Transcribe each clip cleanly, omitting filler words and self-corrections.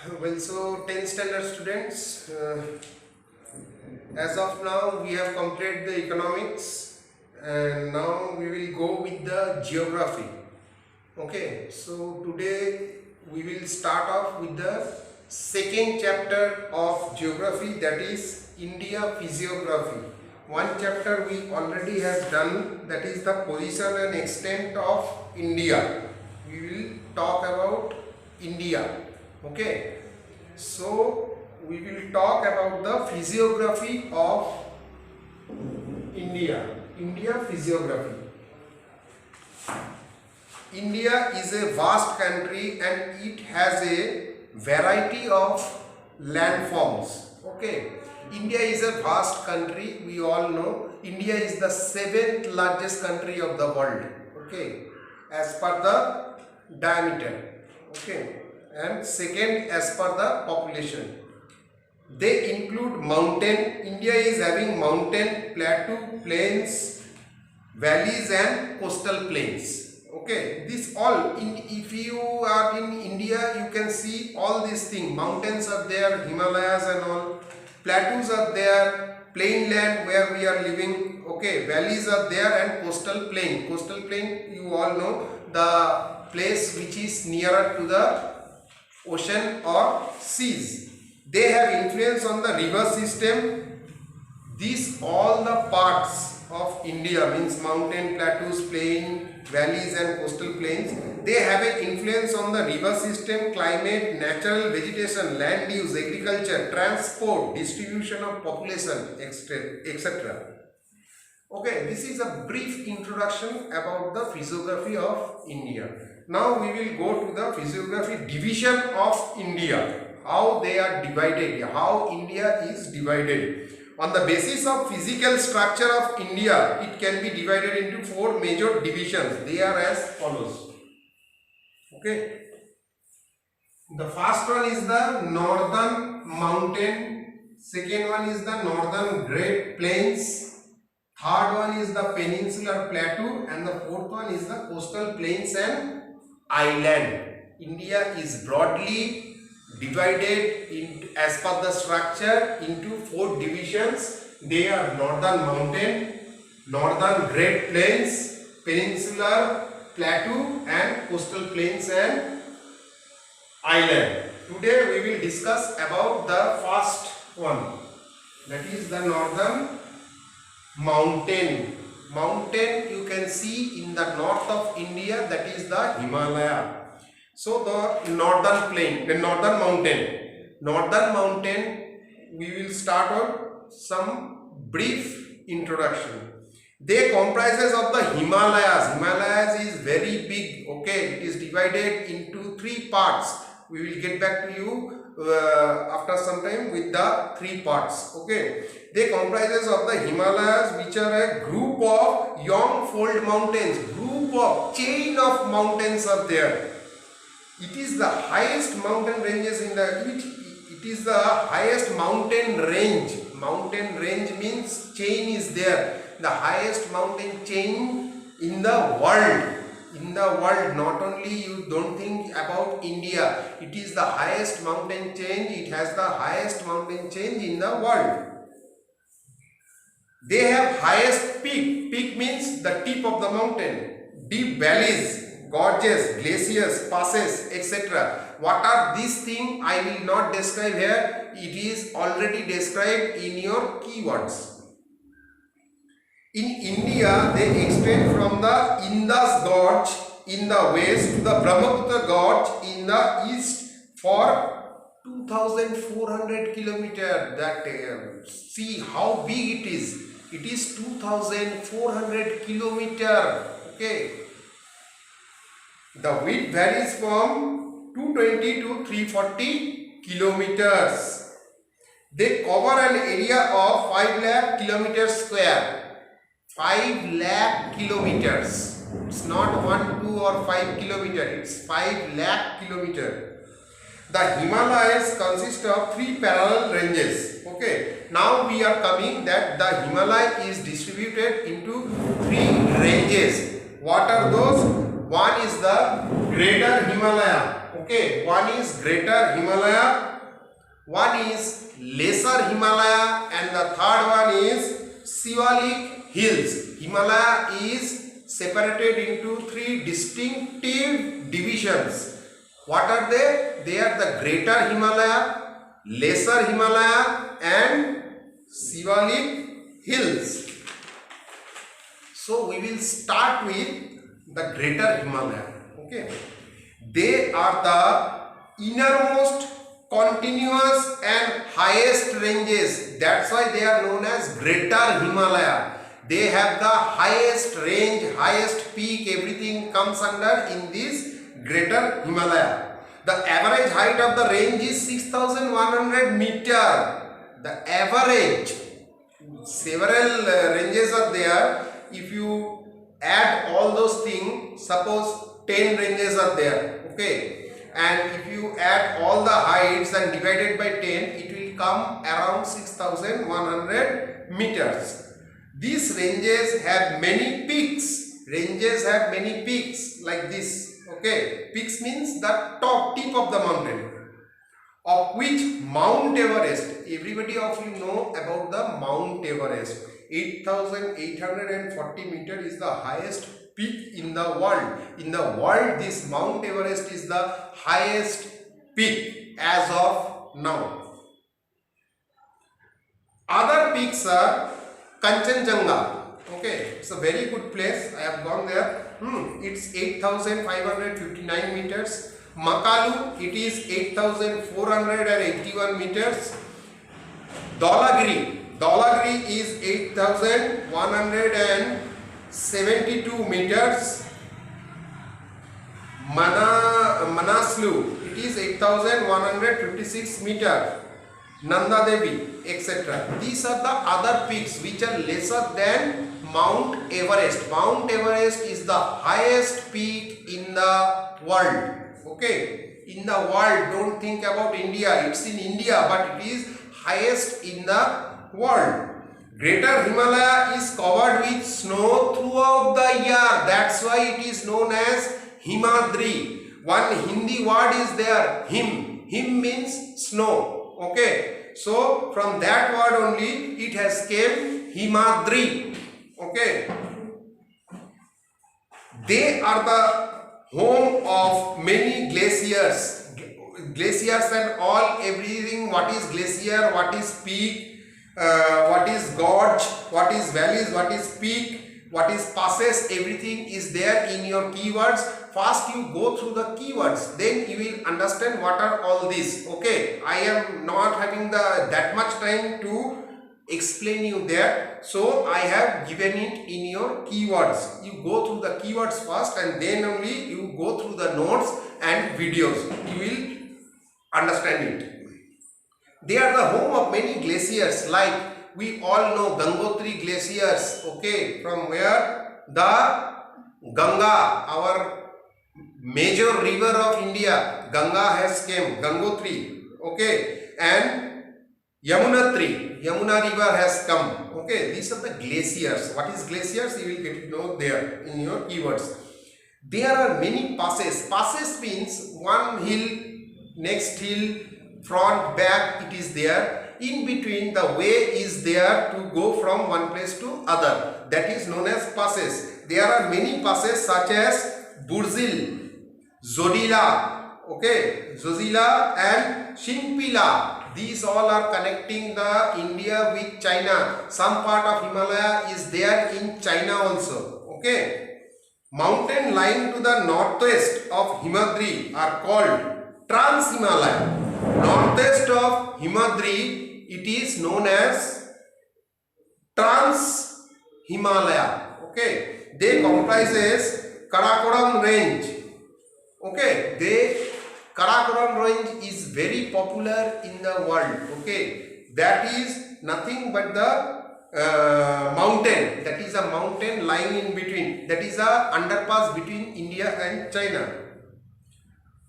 Well, so 10th standard students, as of now we have completed the economics and now we will go with the geography. Okay, so today we will start off with the second chapter of geography, that is India physiography. One chapter we already have done, that is the position and extent of India. We will talk about India. Okay, so we will talk about the physiography of India physiography. India is a vast country and it has a variety of landforms. Okay, India is a vast country, we all know. India is the 7th largest country of the world. Okay, as per the diameter. Okay, and second as per the population. They include mountain. India is having mountain, plateau, plains, valleys and coastal plains. Okay, this all if you are in India, you can see all these things. Mountains are there, Himalayas and all, plateaus are there, plain land where we are living. Okay, valleys are there and coastal plain. Coastal plain, you all know, the place which is nearer to the ocean or seas. They have influence on the river system. These all the parts of India, means mountain, plateaus, plain, valleys and coastal plains, they have an influence on the river system, climate, natural vegetation, land use, agriculture, transport, distribution of population, etc. Okay, this is a brief introduction about the physiography of India. Now we will go to the physiography division of India. How they are divided, how India is divided. On the basis of physical structure of India, it can be divided into 4 major divisions. They are as follows. Okay. The first one is the northern mountain. Second one is the northern Great Plains. Third one is the peninsular plateau. And the fourth one is the coastal plains and island. India is broadly divided as per the structure into 4 divisions. They are northern mountain, northern Great Plains, peninsular plateau and coastal plains and island. Today we will discuss about the first one, that is the northern mountain. Mountain you can see in the north of India, that is the Himalaya. So the northern plain, the northern mountain, we will start on some brief introduction. They comprises of the Himalayas. Himalayas is very big. Okay, it is divided into 3 parts. We will get back to you after some time with the 3 parts. Okay, they comprises of the Himalayas, which are a group of young fold mountains, group of chain of mountains are there. It is the highest mountain ranges in the it is the highest mountain range. Mountain range means chain is there, the highest mountain chain in the world. In the world, not only you don't think about India, it is the highest mountain chain. It has the highest mountain chain in the world. They have highest peak. Peak means the tip of the mountain. Deep valleys, gorges, glaciers, passes, etc. What are these things? I will not describe here. It is already described in your keywords. In India, they extend from the Indus Gorge in the west to the Brahmaputra Gorge in the east for 2,400 kilometers. That see how big it is. It is 2,400 kilometers. Okay. The width varies from 220 to 340 kilometers. They cover an area of 5 lakh kilometers square. 5 lakh kilometers. It's not 1, 2 or 5 kilometers. It's 5 lakh kilometers. The Himalayas consist of 3 parallel ranges. Okay. Now we are coming that the Himalaya is distributed into 3 ranges. What are those? One is the Greater Himalaya. Okay, one is Greater Himalaya, one is Lesser Himalaya, and the third one is Shivalik Hills. Himalaya is separated into three distinctive divisions. What are they? They are the Greater Himalaya, Lesser Himalaya, and Shivalik Hills. So we will start with the Greater Himalaya. Okay, they are the innermost, continuous and highest ranges. That's why they are known as Greater Himalaya. They have the highest range, highest peak, everything comes under in this Greater Himalaya. The average height of the range is 6,100 meter. The average, several ranges are there. If you add all those things, suppose 10 ranges are there, okay, and if you add all the heights and divided by 10, it will come around 6,100 meters. These ranges have many peaks. Ranges have many peaks like this. Okay, peaks means the top tip of the mountain, of which Mount Everest, everybody of you know about the Mount Everest. 8,840 meters is the highest peak in the world. In the world, this Mount Everest is the highest peak as of now. Other peaks are Kanchenjunga. Okay, it's a very good place. I have gone there. It's 8,559 meters. Makalu, it is 8,481 meters. Dhaulagiri is 8,172 meters. Manaslu, it is 8,156 meters. Nanda Devi, etc. These are the other peaks which are lesser than Mount Everest. Mount Everest is the highest peak in the world. Okay, in the world, don't think about India. It's in India, but it is highest in the world. Greater Himalaya is covered with snow throughout the year. That's why it is known as Himadri. One Hindi word is there, him. Him means snow. Okay, so from that word only it has came Himadri. Okay, they are the home of many glaciers. Glaciers and all, everything, what is glacier, what is peak, what is gorge, what is valleys, what is peak, what is passes, everything is there in your keywords. First you go through the keywords, then you will understand what are all these. Okay, I am not having that much time to explain you that, so I have given it in your keywords. You go through the keywords first and then only you go through the notes and videos. You will understand it. They are the home of many glaciers, like we all know Gangotri glaciers. Okay, from where the Ganga, our major river of India, Ganga has came, Gangotri. Okay, and Yamuna river has come. Okay, these are the glaciers. What is glaciers? You will get to know there in your keywords. There are many passes. Passes means one hill, next hill, front, back, it is there. In between, the way is there to go from one place to other. That is known as passes. There are many passes such as Burzil, Zodila, okay, Zozila and Shimpila. These all are connecting the India with China. Some part of Himalaya is there in China also. Okay. Mountain lying to the northwest of Himadri are called Trans-Himalaya. Northwest of Himadri, it is known as Trans-Himalaya. Okay. They comprises Karakoram range. Okay. Karakoram range is very popular in the world. Okay. That is nothing but the mountain. That is a mountain lying in between. That is a underpass between India and China.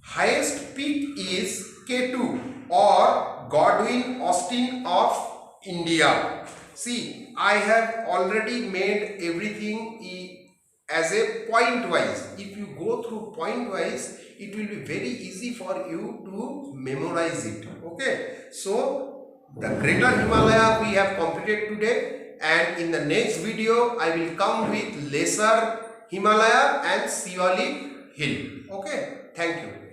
Highest peak is K2 or Godwin Austen of India. See, I have already made everything as a point wise. If you go through point wise, it will be very easy for you to memorize it. Okay, so the Greater Himalaya we have completed today, and in the next video I will come with Lesser Himalaya and Siwalik Hill. Okay, thank you.